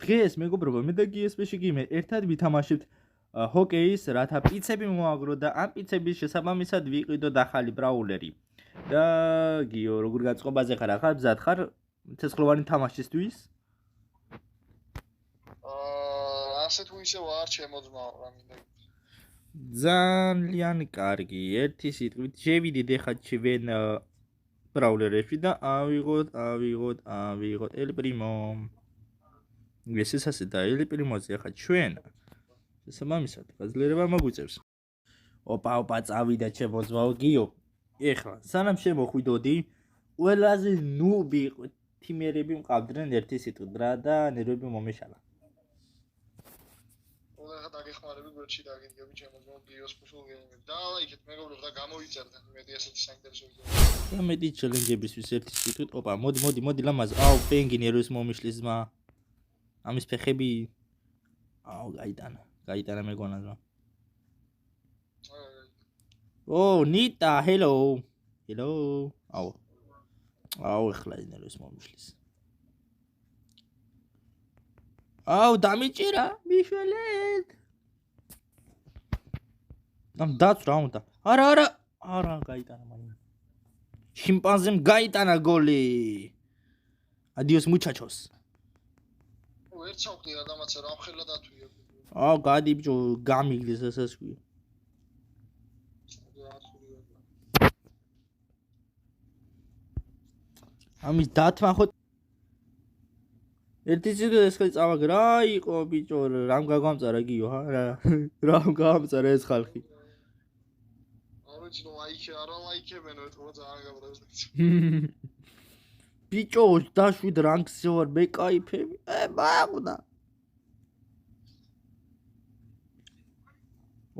დღეს მეგობრებო, მე და GSP-ში გიმე ერთად ვითამაშებთ ჰოკეის, რათა პიცები მოაგრო და ამ პიცების შესაბამისად ვიყიდო ახალი ბრაულერი. და გიო, როგორ გაწყობაზე ხარ ახლა? მზად ხარ ცეცხლოვანი თამაშისთვის? ასე თუ ისე ვარ, შემოძმაო რა მინდა. ძალიან კარგი, ერთი სიტყვით შევიდით ახლა ჩვენ ბრაულერებში და ავიღოთ ელ პრიმო. ეს ასე და ელ პრიმოზე ახლა ჩვენ შესაბამისად გაძლიერება მოგვიწევს. ოპა, წავიდა შემოძმაო გიო. ეხლა სანამ შემოხვიდოდი, ყველაზე ნუბი თიმერები მყავდნენ ერთი სიტყვით რა და ნერვები მომეშალა. ეხლა დაგეხმარები გვერდში დაგიდგები შემოძმაო გიოს ფუსულ გეიმებს. და ლაიქეთ მეგობრებო და გამოიწერთ მეტი ესეთი საინტერესო ვიდეო. და მეტი ჩელენჯებისთვის ერთი სიტყვით ოპა მოდი ლამაზ. აუ პენგი ნერვებს მომიშლის ძმა. ამის ფეხები აუ გაიტანა მეგონა ძმა. Oh, Nita, hello. აუ ეხლა ინერვებს მომიშლის. აუ დამიჭირა მიშველეთ. ამ დაცრა უნდა. არა გაიტანა მაინც. შიმპანზემ გაიტანა გოლი. Adios muchachos. ერთ ჩავხდი რა დამაცა რა მხელა დათვია. აუ გადი ბიჭო გამიგდეს ესეც კი. ამის დათმა ხო ერთი სიტყვით ეს ხელი წავაგე რა იყო ბიჭო რამ გაგვამწარა გიო რა რამ გაამწარა ეს ხალხი ორიჯინო არა ლაიქებენ ეთქო ძალიან გაბრაზდეთ ბიჭო დაშვიდ რანგზე ვარ მე кайფები მაგდა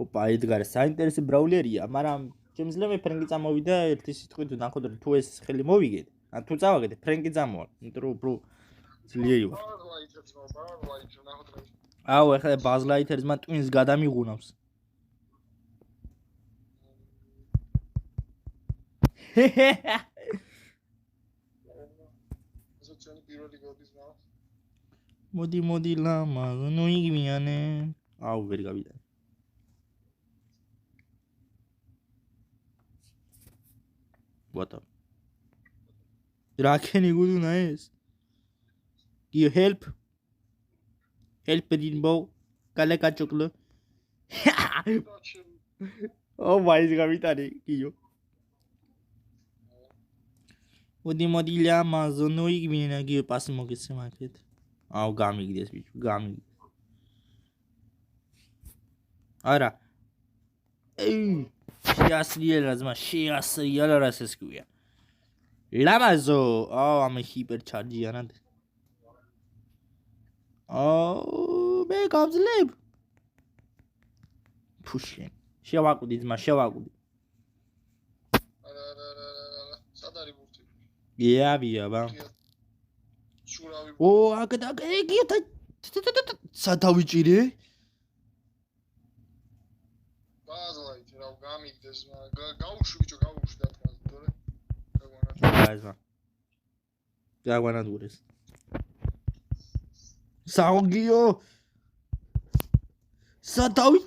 ოპა ედგარ საინტერესო ბრაულერია მაგრამ შემიძლია ფრენგი წამოვიდა ერთი სიტყვით ნახოთ თუ ეს ხელი მოვიგეთ ან თუ წავაგეთ ფრენგი წამოვალ იმიტომ რომ უფრო ძლიერი ვარ აუ ეხლა ბაზლაითერს მან ტვინს გადამიღუნავს მოდი ლამა ნუ იგმიანე აუ ვერ გავიდა what up Rakeni guduna es. You help Rinbo. Kaleka choklo. Oh my god, Gio. Modi la mazono igmina Gio passimo che si market. Oh gamig this bitch. Gamig. Ara. She as Lamazo, oh, I'm a hyper charge, and oh, make up the lip. Pushing. Shawaku did my shawaku. Yeah, oh, I could get it. Satawichi. Já guardaduras. Salguio. Satawi.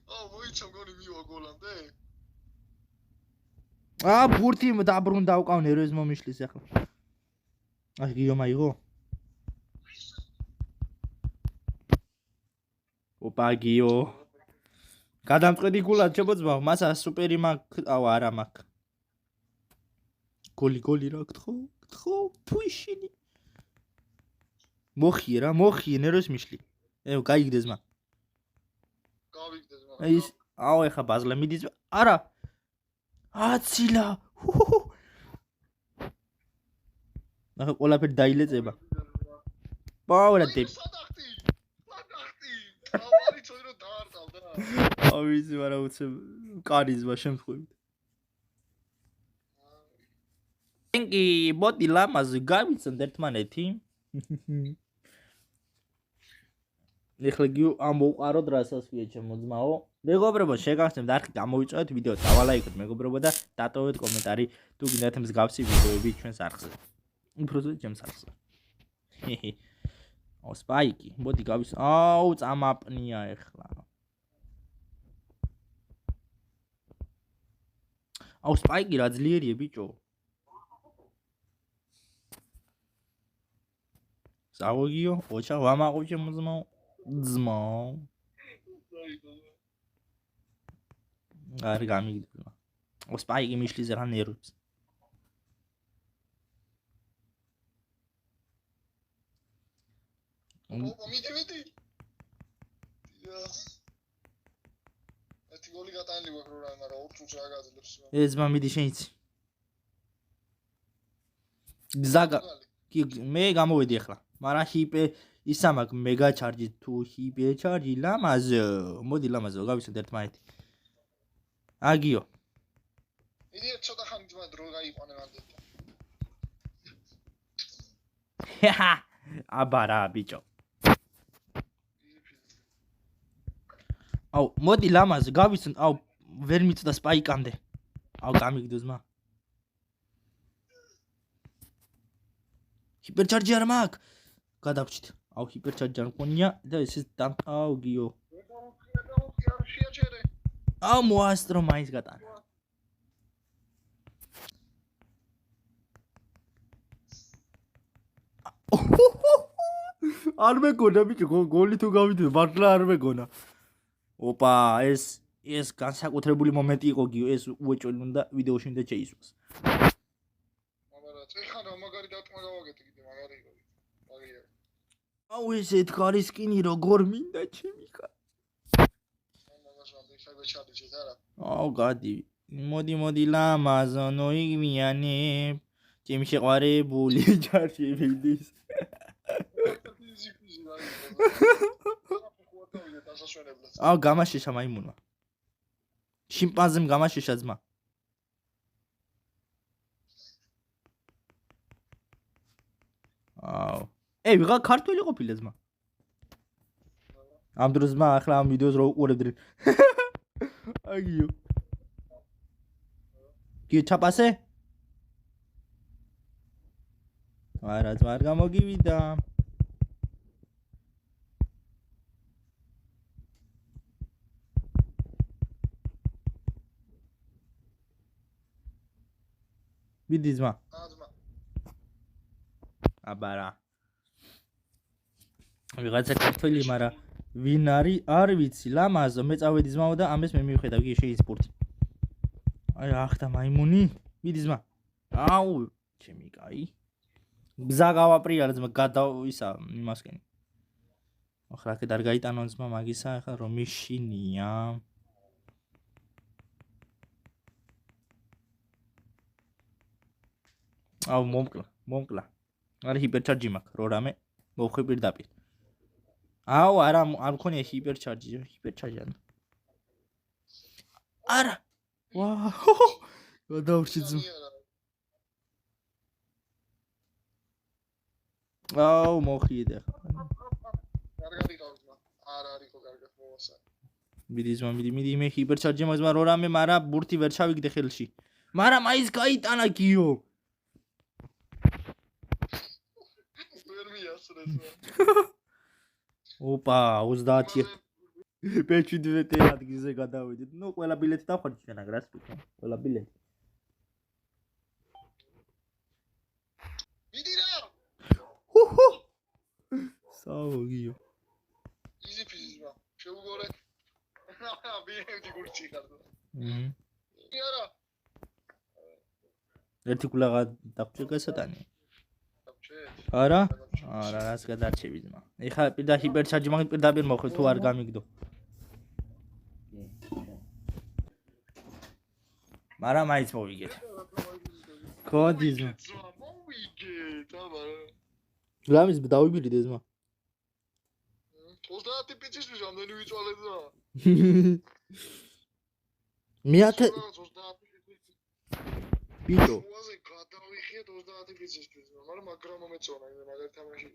Oh, voi chamgoni viu golande. Ah, burti დაბრუნდა უკან ეროს მომიშლის ახლა. აი გიო მაიღო. ოპა გიო. გადამწყვეტი გულად შემოძმა, მასა სუპერი მაქვს, აუ არა მაქვს. გოლი რა გთხო, ფუიშინი. მოხიე ნეროს მიშლი. გაიგდეს მა. გავიგდეს მა. ის აუ ეხა ბაზლა მიდის. არა. აცილა. ნახე ყველაფერი დაილეწება. პაურა დე. ავიზი ვარა უცებ კარიზმა შემთხვევით. Thanki boti lamas გავიცან ერთმანეთი. ეხლა გიო ამოვყაროთ რასაც ვია შემოძმაო. მეგობრებო, შეგახსენებთ არხი გამოვიწვევთ ვიდეო, დავალაიქოთ მეგობრებო და დატოვეთ კომენტარი თუ გინდათ მსგავსი ვიდეოები ჩვენს არხზე. უბრალოდ ჩემს არხზე. აუ სპაიკი, მოდი გავის. აუ წამაპნია ეხლა. აუ სპაიკი რა ძლიერია ბიჭო. ზავოგიო, ოჩა ვამაყო შემოძმო. ძმო. არ გამიგდება. აუ სპაიკი მიშლიზე რა ნერვებს. მიდი. ერთი გოლი გატანილი გვაქვს რა, მაგრამ 4 წუთს რა გაძლევს. ეს ძმა მიდი შეიცი. გზაგა მე გამოვედი ახლა. მაგრამ ჰიპე ისა მაქვს მეგა ჩარჯი თუ ჰიპე ჩარჯი ლამაზო. მოდი ლამაზო გავისვით ერთმანეთი. აგიო. მიდი ცოტა ხანი ძმა დრო გაიყვანე მანდეთა. აბარა ბიჭო. აუ მოდი ლამაზო გავისვით. აუ ვერ მიწდა სპაიკამდე. აუ გამიგდო ძმა. ჰიპერჩარჯი არ მაქვს. გადავჭით. აუ ჰიპერჩარჯი არ მქონია და ეს აუ გიო. აუ მოასტრო მაინც გატანა. არ მეგონა ბიჭო გოლი თუ გავიდე მართლა არ მეგონა. ოპა ეს განსაკუთრებული მომენტი იყო გიო ეს უეჭველი უნდა ვიდეოში უნდა შეისვას. მაგრამ ეხლა რა მაგარი დარტყმა გავაკეთე კიდე მაგარი იყო. მაგია. აუ ეს ეთქარი სკინი როგორ მინდა ჩემი ხა. აუ გადი. მოდი ლამაზონო იგმიანე. ჩემი შეყვარებული ჯარში მიდის. აუ გამაშეშა მაიმუნმა. შიმპანზემ გამაშეშა ძმა. აუ. ვიღა ქართველი ყოფილა ძმა. ამ დროს ძმა ახლა ამ ვიდეოს რო უყურებდნენ. აგიო. კი ჩაპასე? არა ძმა არ გამოგივიდა. მიდი ძმა. აბარა. ვიღაცა ქართველი, მაგრამ ვინ არის არ ვიცი. ლამაზო მე წავედი ძმაო და ამას მე მივხედავ კი შეისპურთი. აი ახთა მაიმუნი. მიდი ძმა. აუ ჩემი კაი. გზა გავაპრიარ ძმა გადავისა იმასკენ. ახლა კიდე არ გაიტანონ ძმა მაგისა ახლა რომ მიშინია. აუ მომკლა. არა ჰიპერჩარჯი მაქვს რო რამე მოვხი პირდაპირ. აუ არა არ მქონია ჰიპერჩარჯი არ. არა. ვაუ. გადავში ძმა. აუ მოხიედა ხა. კარგად იყავს ძმა. არ არისო კარგად მოვასა. მიდი ძმა მიდი მე ჰიპერჩარჯი მაქვს მაგრამ რო რამე მაგრამ ბურთი ვერ ჩავიგდე ხელში. მაგრამ აის გაიტანა გიო. ოპა 30 პეჩიდვეტე ადგილზე გადავედით. ნუ ყველა ბილეთი დავხარჯე ჩვენ აგრას ვიქნა. ყველა ბილეთი. მიდი რა. საოგიო. იზი ფიზმა. შეუგორე. ბიედი გურჩი ხარდა. არა. ერთი კულაღა დაგჭირ გასატანი. არა რას გადარჩევი ძმა. ეხლა პირდა ჰიპერჩარჯი მაგ პირდაპირ მოხე თუ არ გამიგდო. მაგრამ მაინც მოვიგეთ. კოდი ძმა. მოვიგეთ, აბა. გრამის დავიბირიდე ძმა. 30 პიცისთვის რამდენი ვიწვალე ძმა? მეათე ბიჭო უაზე გადავიხიეთ 30 პიცისთვის, მაგრამ მაგრამა მეწონა, მაგარი თამაში.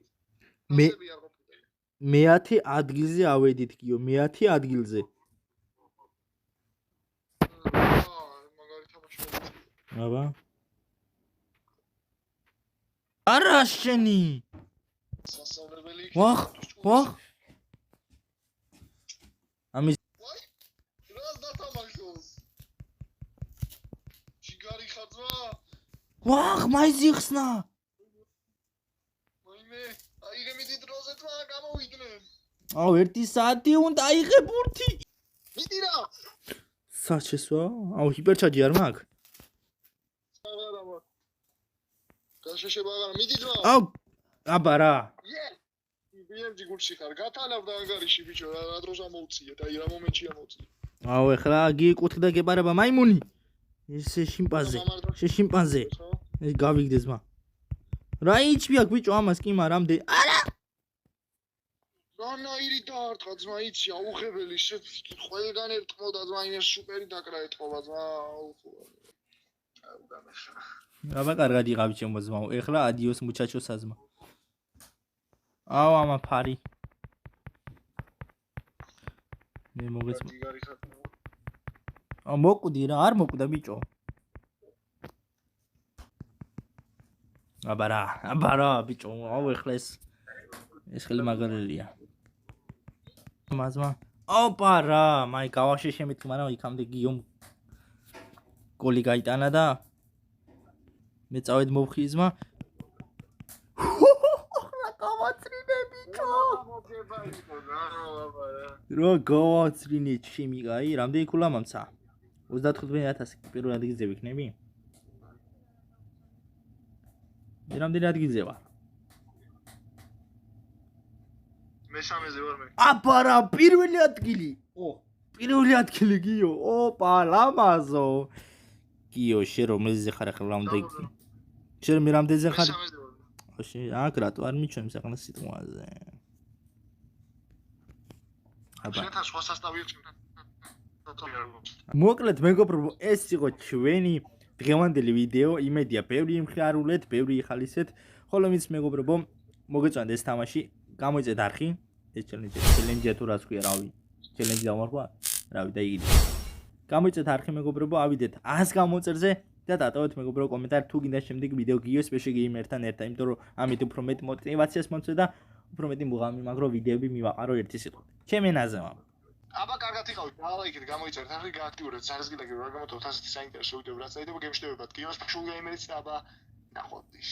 მეათე ადგილზე ავედით კიო, მეათე ადგილზე. მაგარი თამაში. აბა. არა შენი. სასწავლებელი ვახ ამის ვაი რას დათამაშოს ჩიგარი ხაძვა ვახ მაიზიხსნა ვაიმე აიღე მიდი დროზე თვა გამოვიდნენ აუ 1 საათი უნდა აიღე ბურთი მიდი რა საჩესვა აუ ჰიპერჩარჯი არ მაქვს აღარა მაქვს გაშეშება აღარა მიდი ძმა აუ აბა რა BMG გულში ხარ გათანავ და ანგარიში ბიჭო რა დროს ამოვწიეთ აი რა მომენტში ამოვწიეთ აუ ეხლა გიკუთხდა გეპარება მაიმუნი ესე შიმპანზე ეს გავიგდეს მა რა იჩვია ბიჭო ამას კი მარამდე არა რანაირი დაარტყა ძმა იცი აუღებელი ყველგან ერტყმოდა ძმა იმ სუპერი დაკრა ეთყობა ძმა აბა კარგად იყავ ჩემო ძმაო ეხლა ადიოს მუჩაჩო საზმა აუ ამა ფარი მე მოგეცმა აუ მოკვდი რა არ მოკვდა ბიჭო აბა რა ბიჭო აუ ეხლა ეს ხელი მაგარელია მაზმა ოპა რა მაი გავაშე შემეთქი მაგრამ იქამდე გიომ გოლი გაიტანა და მე წავედ მოვხიზმა რა გავაცრინე ბიჭო რა გავაცრინე ჩემი აი რამდენი ქულა მომცა 35000 პირველ ადგილზე ვიქნები მე რამდენი ადგილზე ვარ მესამეზე ვარ მე აბა რა პირველი ადგილი პირველი ადგილი გიო ოპა ლამაზო გიო შე რომელზე ხარ ახლა რამდენი შე მე რამდენზე ხარ შე აქ რატო არ მიჩვენს ახლა სიტყვაზე აბა შენ თან სხვა სასტავი აქვს მოკლედ მეგობრებო ეს იყო ჩვენი დღევანდელი ვიდეო იმედია ბევრი იმხიარულეთ ბევრი იხალისეთ ხოლო მის მეგობრებო მოგეწონათ ეს თამაში გამოიწეთ არხი ეს ჩელენჯი თუ რას ქვია რავი ჩელენჯი დამარხვა რავი და იგი გამოიწეთ არხი მეგობრებო ავიდეთ 100 გამოწერზე და დატოვეთ მეგობრებო კომენტარი თუ გინდა შემდეგ ვიდეო გიოს სპეშალ გეიმერთან ერთად იმიტომ რომ ამით უფრო მეტ мотиваციას მომწე და უფრო მეტი მუღამი მაგრო ვიდეოები მივაყარო ერთი სიტყვით ჩემ ენაზე მამა აბა კარგად იყავით დაალაიქეთ გამოიწერეთ ახლა გააქტიურეთ სარსგილაკი რა გამოთქვათ ასეთი საინტერესო ვიდეო რაც დაიდება გემშდებებად გიოს სპეშალ გეიმერიც და აბა ნახვამდის